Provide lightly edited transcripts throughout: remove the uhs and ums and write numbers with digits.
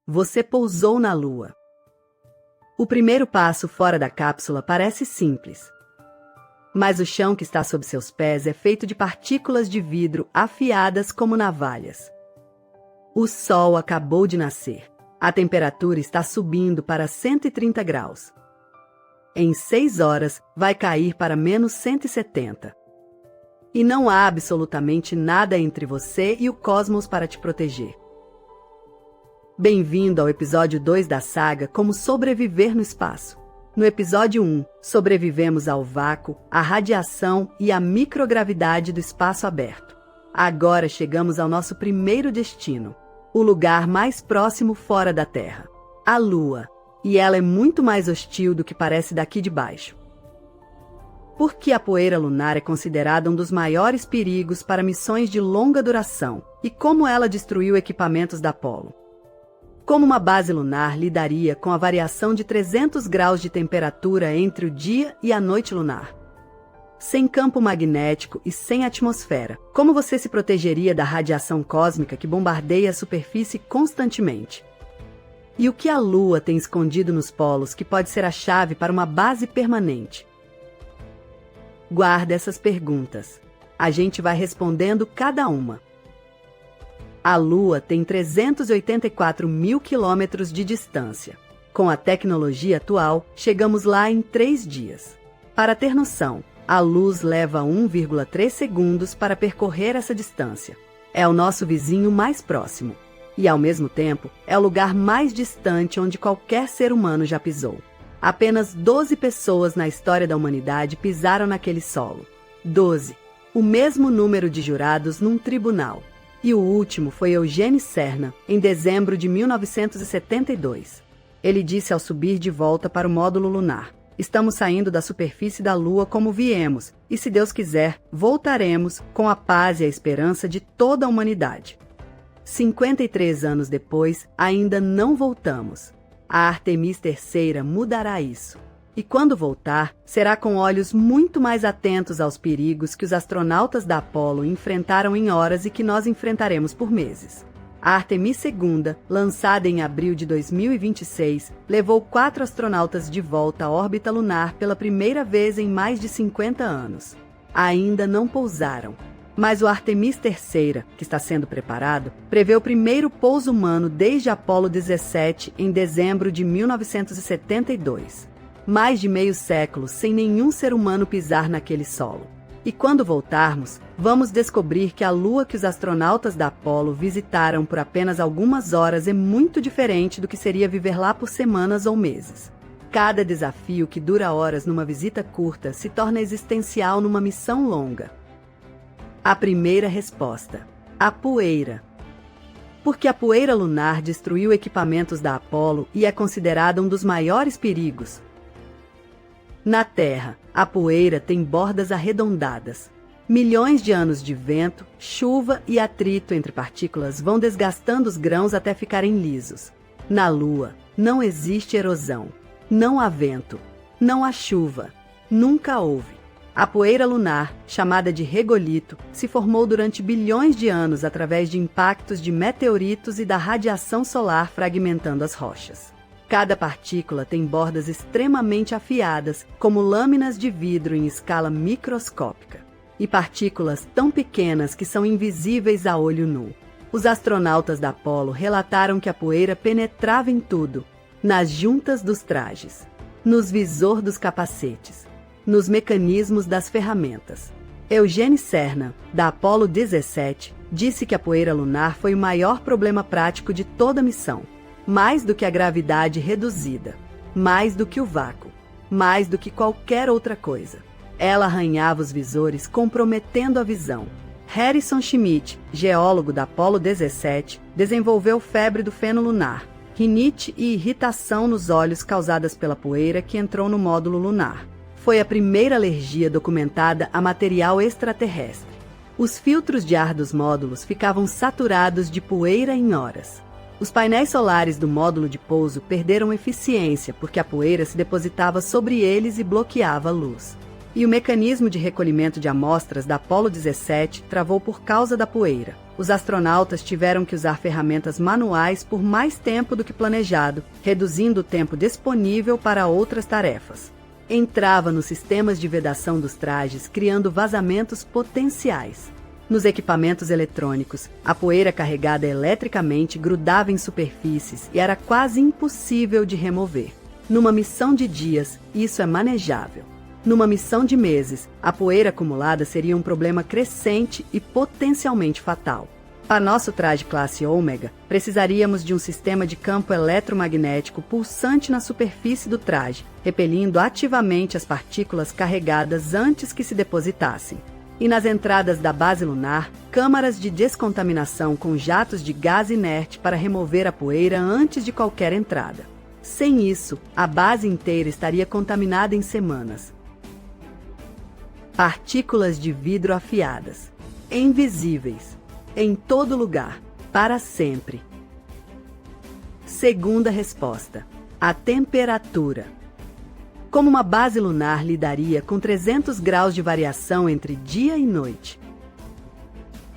Você pousou na Lua. O primeiro passo fora da cápsula parece simples. Mas o chão que está sob seus pés é feito de partículas de vidro afiadas como navalhas. O Sol acabou de nascer. A temperatura está subindo para 130 graus. Em 6 horas, vai cair para menos 170. E não há absolutamente nada entre você e o cosmos para te proteger. Bem-vindo ao episódio 2 da saga Como Sobreviver no Espaço. No episódio 1, sobrevivemos ao vácuo, à radiação e à microgravidade do espaço aberto. Agora chegamos ao nosso primeiro destino, o lugar mais próximo fora da Terra, a Lua. E ela é muito mais hostil do que parece daqui de baixo. Por que a poeira lunar é considerada um dos maiores perigos para missões de longa duração e como ela destruiu equipamentos da Apollo? Como uma base lunar lidaria com a variação de 300 graus de temperatura entre o dia e a noite lunar? Sem campo magnético e sem atmosfera, como você se protegeria da radiação cósmica que bombardeia a superfície constantemente? E o que a Lua tem escondido nos polos que pode ser a chave para uma base permanente? Guarda essas perguntas. A gente vai respondendo cada uma. A Lua tem 384 mil quilômetros de distância. Com a tecnologia atual, chegamos lá em 3 dias. Para ter noção, a luz leva 1,3 segundos para percorrer essa distância. É o nosso vizinho mais próximo. E, ao mesmo tempo, é o lugar mais distante onde qualquer ser humano já pisou. Apenas 12 pessoas na história da humanidade pisaram naquele solo. 12. O mesmo número de jurados num tribunal. E o último foi Eugene Cernan, em dezembro de 1972. Ele disse ao subir de volta para o módulo lunar: "Estamos saindo da superfície da Lua como viemos, e se Deus quiser, voltaremos com a paz e a esperança de toda a humanidade." 53 anos depois, ainda não voltamos. A Artemis III mudará isso. E quando voltar, será com olhos muito mais atentos aos perigos que os astronautas da Apollo enfrentaram em horas e que nós enfrentaremos por meses. A Artemis II, lançada em abril de 2026, levou 4 astronautas de volta à órbita lunar pela primeira vez em mais de 50 anos. Ainda não pousaram. Mas o Artemis III, que está sendo preparado, prevê o primeiro pouso humano desde Apollo 17 em dezembro de 1972. Mais de meio século sem nenhum ser humano pisar naquele solo. E quando voltarmos, vamos descobrir que a Lua que os astronautas da Apollo visitaram por apenas algumas horas é muito diferente do que seria viver lá por semanas ou meses. Cada desafio que dura horas numa visita curta se torna existencial numa missão longa. A primeira resposta: a poeira. Porque a poeira lunar destruiu equipamentos da Apollo e é considerada um dos maiores perigos. Na Terra, a poeira tem bordas arredondadas. Milhões de anos de vento, chuva e atrito entre partículas vão desgastando os grãos até ficarem lisos. Na Lua, não existe erosão. Não há vento. Não há chuva. Nunca houve. A poeira lunar, chamada de regolito, se formou durante bilhões de anos através de impactos de meteoritos e da radiação solar fragmentando as rochas. Cada partícula tem bordas extremamente afiadas, como lâminas de vidro em escala microscópica, e partículas tão pequenas que são invisíveis a olho nu. Os astronautas da Apollo relataram que a poeira penetrava em tudo, nas juntas dos trajes, nos visor dos capacetes, nos mecanismos das ferramentas. Eugene Cernan, da Apollo 17, disse que a poeira lunar foi o maior problema prático de toda a missão. Mais do que a gravidade reduzida, mais do que o vácuo, mais do que qualquer outra coisa. Ela arranhava os visores, comprometendo a visão. Harrison Schmitt, geólogo da Apollo 17, desenvolveu febre do feno lunar, rinite e irritação nos olhos causadas pela poeira que entrou no módulo lunar. Foi a primeira alergia documentada a material extraterrestre. Os filtros de ar dos módulos ficavam saturados de poeira em horas. Os painéis solares do módulo de pouso perderam eficiência porque a poeira se depositava sobre eles e bloqueava a luz. E o mecanismo de recolhimento de amostras da Apollo 17 travou por causa da poeira. os astronautas tiveram que usar ferramentas manuais por mais tempo do que planejado, reduzindo o tempo disponível para outras tarefas. Entrava nos sistemas de vedação dos trajes, criando vazamentos potenciais. Nos equipamentos eletrônicos, a poeira carregada eletricamente grudava em superfícies e era quase impossível de remover. Numa missão de dias, isso é manejável. Numa missão de meses, a poeira acumulada seria um problema crescente e potencialmente fatal. Para nosso traje classe Ômega, precisaríamos de um sistema de campo eletromagnético pulsante na superfície do traje, repelindo ativamente as partículas carregadas antes que se depositassem. E nas entradas da base lunar, câmaras de descontaminação com jatos de gás inerte para remover a poeira antes de qualquer entrada. Sem isso, a base inteira estaria contaminada em semanas. Partículas de vidro afiadas, invisíveis, em todo lugar, para sempre. Segunda resposta: a temperatura. Como uma base lunar lidaria com 300 graus de variação entre dia e noite?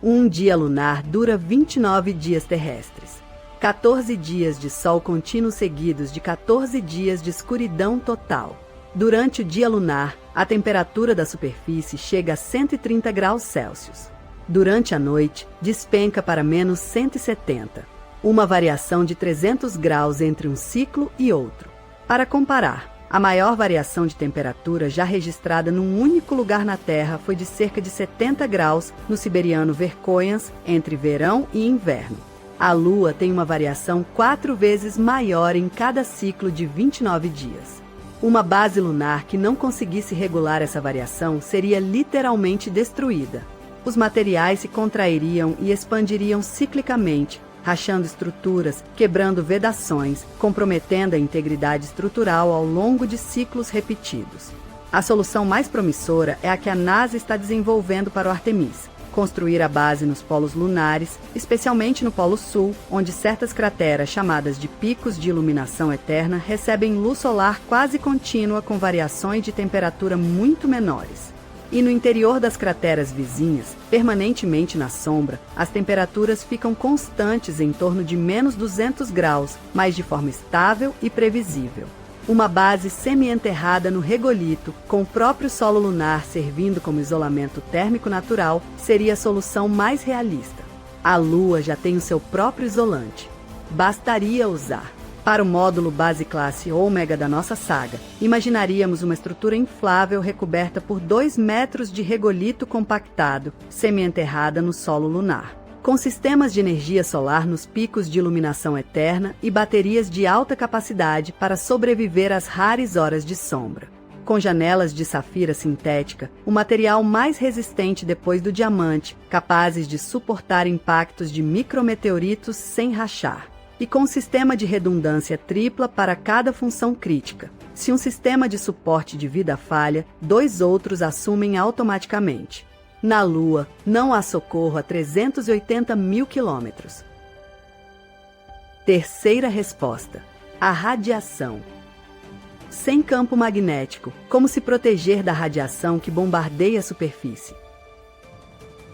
Um dia lunar dura 29 dias terrestres, 14 dias de sol contínuo seguidos de 14 dias de escuridão total. Durante o dia lunar, a temperatura da superfície chega a 130 graus Celsius. Durante a noite, despenca para menos 170, uma variação de 300 graus entre um ciclo e outro. Para comparar, a maior variação de temperatura já registrada num único lugar na Terra foi de cerca de 70 graus no siberiano Verkhoyansk entre verão e inverno. A Lua tem uma variação 4 vezes maior em cada ciclo de 29 dias. Uma base lunar que não conseguisse regular essa variação seria literalmente destruída. Os materiais se contrairiam e expandiriam ciclicamente, rachando estruturas, quebrando vedações, comprometendo a integridade estrutural ao longo de ciclos repetidos. A solução mais promissora é a que a NASA está desenvolvendo para o Artemis: construir a base nos polos lunares, especialmente no Polo Sul, onde certas crateras chamadas de picos de iluminação eterna recebem luz solar quase contínua com variações de temperatura muito menores. E no interior das crateras vizinhas, permanentemente na sombra, as temperaturas ficam constantes em torno de menos 200 graus, mas de forma estável e previsível. Uma base semi-enterrada no regolito, com o próprio solo lunar servindo como isolamento térmico natural, seria a solução mais realista. A Lua já tem o seu próprio isolante. Bastaria usar. Para o módulo base classe Ômega da nossa saga, imaginaríamos uma estrutura inflável recoberta por 2 metros de regolito compactado, semi-enterrada no solo lunar, com sistemas de energia solar nos picos de iluminação eterna e baterias de alta capacidade para sobreviver às raras horas de sombra. Com janelas de safira sintética, o material mais resistente depois do diamante, capazes de suportar impactos de micrometeoritos sem rachar. E com um sistema de redundância tripla para cada função crítica. Se um sistema de suporte de vida falha, 2 outros assumem automaticamente. Na Lua, não há socorro a 380 mil quilômetros. Terceira resposta: a radiação. Sem campo magnético, como se proteger da radiação que bombardeia a superfície?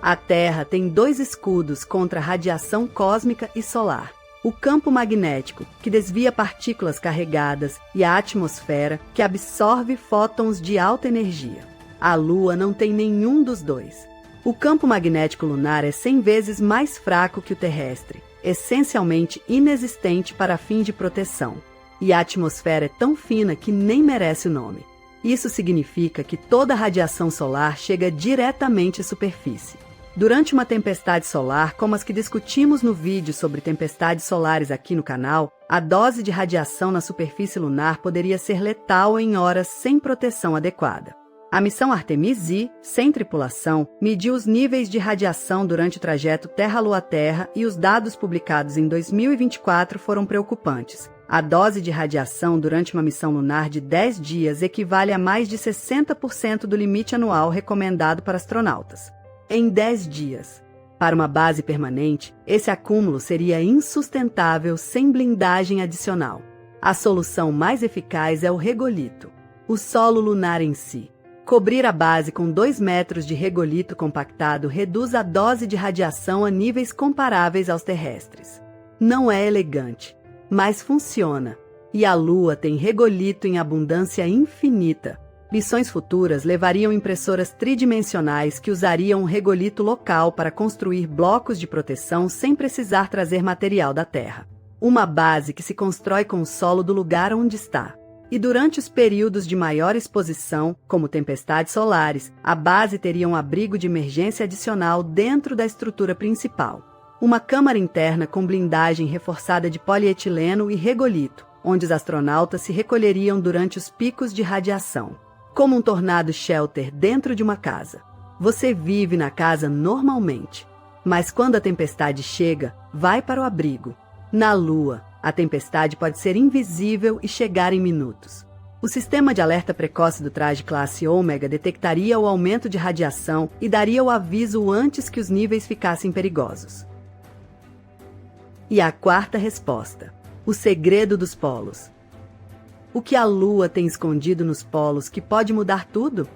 A Terra tem 2 escudos contra a radiação cósmica e solar: o campo magnético, que desvia partículas carregadas, e a atmosfera, que absorve fótons de alta energia. A Lua não tem nenhum dos 2. O campo magnético lunar é 100 vezes mais fraco que o terrestre, essencialmente inexistente para fim de proteção. E a atmosfera é tão fina que nem merece o nome. Isso significa que toda a radiação solar chega diretamente à superfície. Durante uma tempestade solar, como as que discutimos no vídeo sobre tempestades solares aqui no canal, a dose de radiação na superfície lunar poderia ser letal em horas sem proteção adequada. A missão Artemis-I, sem tripulação, mediu os níveis de radiação durante o trajeto Terra-Lua-Terra e os dados publicados em 2024 foram preocupantes. A dose de radiação durante uma missão lunar de 10 dias equivale a mais de 60% do limite anual recomendado para astronautas. Em 10 dias. Para uma base permanente, esse acúmulo seria insustentável sem blindagem adicional. A solução mais eficaz é o regolito, o solo lunar em si. Cobrir a base com 2 metros de regolito compactado reduz a dose de radiação a níveis comparáveis aos terrestres. Não é elegante, mas funciona. E a Lua tem regolito em abundância infinita. Missões futuras levariam impressoras tridimensionais que usariam um regolito local para construir blocos de proteção sem precisar trazer material da Terra. Uma base que se constrói com o solo do lugar onde está. E durante os períodos de maior exposição, como tempestades solares, a base teria um abrigo de emergência adicional dentro da estrutura principal. Uma câmara interna com blindagem reforçada de polietileno e regolito, onde os astronautas se recolheriam durante os picos de radiação. Como um tornado shelter dentro de uma casa. Você vive na casa normalmente, mas quando a tempestade chega, vai para o abrigo. Na Lua, a tempestade pode ser invisível e chegar em minutos. O sistema de alerta precoce do traje classe Ômega detectaria o aumento de radiação e daria o aviso antes que os níveis ficassem perigosos. E a quarta resposta: o segredo dos polos. O que a Lua tem escondido nos polos que pode mudar tudo?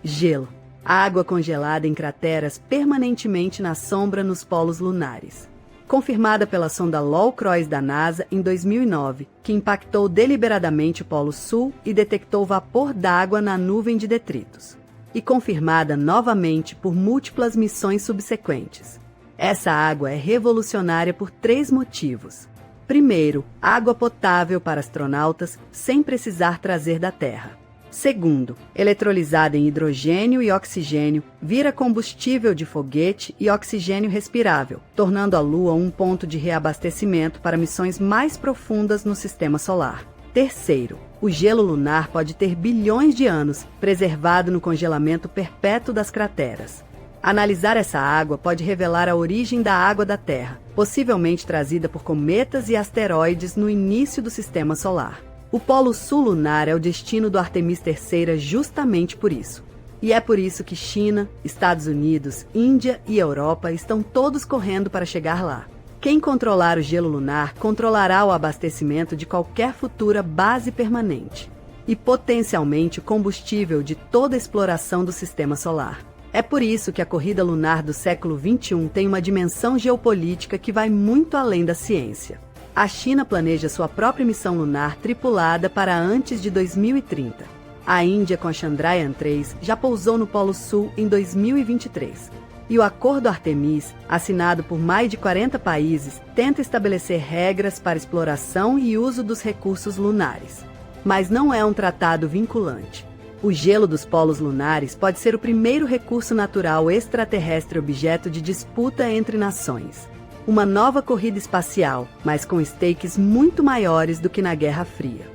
Gelo. Água congelada em crateras permanentemente na sombra nos polos lunares. Confirmada pela sonda LOWCROSS da NASA em 2009, que impactou deliberadamente o Polo Sul e detectou vapor d'água na nuvem de detritos. E confirmada novamente por múltiplas missões subsequentes. Essa água é revolucionária por 3 motivos. Primeiro, água potável para astronautas sem precisar trazer da Terra. Segundo, eletrolizada em hidrogênio e oxigênio, vira combustível de foguete e oxigênio respirável, tornando a Lua um ponto de reabastecimento para missões mais profundas no Sistema Solar. Terceiro, o gelo lunar pode ter bilhões de anos, preservado no congelamento perpétuo das crateras. Analisar essa água pode revelar a origem da água da Terra, possivelmente trazida por cometas e asteroides no início do Sistema Solar. O Polo Sul lunar é o destino do Artemis III justamente por isso. E é por isso que China, Estados Unidos, Índia e Europa estão todos correndo para chegar lá. Quem controlar o gelo lunar controlará o abastecimento de qualquer futura base permanente e potencialmente o combustível de toda a exploração do Sistema Solar. É por isso que a corrida lunar do século XXI tem uma dimensão geopolítica que vai muito além da ciência. A China planeja sua própria missão lunar tripulada para antes de 2030. A Índia, com a Chandrayaan-3, já pousou no Polo Sul em 2023. E o Acordo Artemis, assinado por mais de 40 países, tenta estabelecer regras para exploração e uso dos recursos lunares. Mas não é um tratado vinculante. O gelo dos polos lunares pode ser o primeiro recurso natural extraterrestre objeto de disputa entre nações. Uma nova corrida espacial, mas com stakes muito maiores do que na Guerra Fria.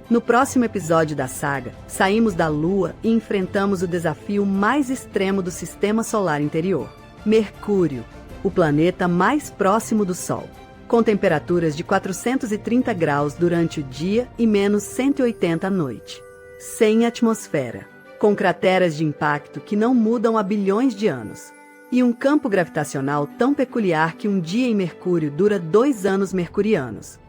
No próximo episódio da saga, saímos da Lua e enfrentamos o desafio mais extremo do Sistema Solar Interior: Mercúrio, o planeta mais próximo do Sol, com temperaturas de 430 graus durante o dia e menos 180 à noite. Sem atmosfera, com crateras de impacto que não mudam há bilhões de anos, e um campo gravitacional tão peculiar que um dia em Mercúrio dura 2 anos mercurianos.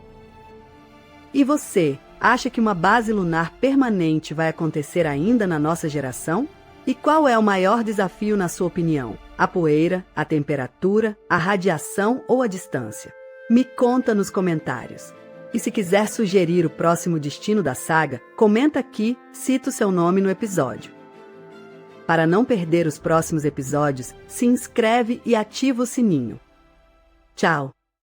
E você, acha que uma base lunar permanente vai acontecer ainda na nossa geração? E qual é o maior desafio na sua opinião? A poeira, a temperatura, a radiação ou a distância? Me conta nos comentários. E se quiser sugerir o próximo destino da saga, comenta aqui, cita o seu nome no episódio. Para não perder os próximos episódios, se inscreve e ativa o sininho. Tchau!